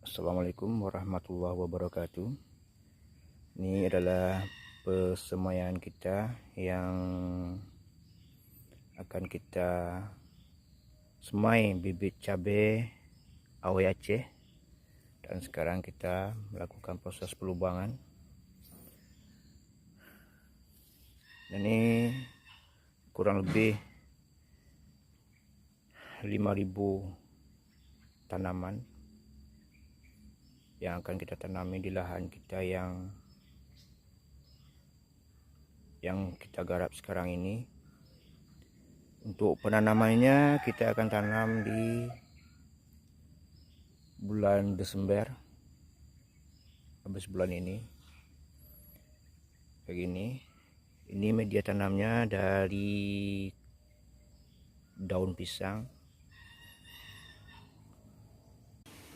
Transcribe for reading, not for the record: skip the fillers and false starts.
Assalamualaikum warahmatullahi wabarakatuh. Ini adalah persemaian kita yang akan kita semai bibit cabai Awai Aceh, dan sekarang kita melakukan proses pelubangan. Ini kurang lebih 5.000 tanaman yang akan kita tanami di lahan kita yang kita garap sekarang ini. Untuk penanamannya kita akan tanam di bulan Desember, habis bulan ini. Begini, ini media tanamnya dari daun pisang.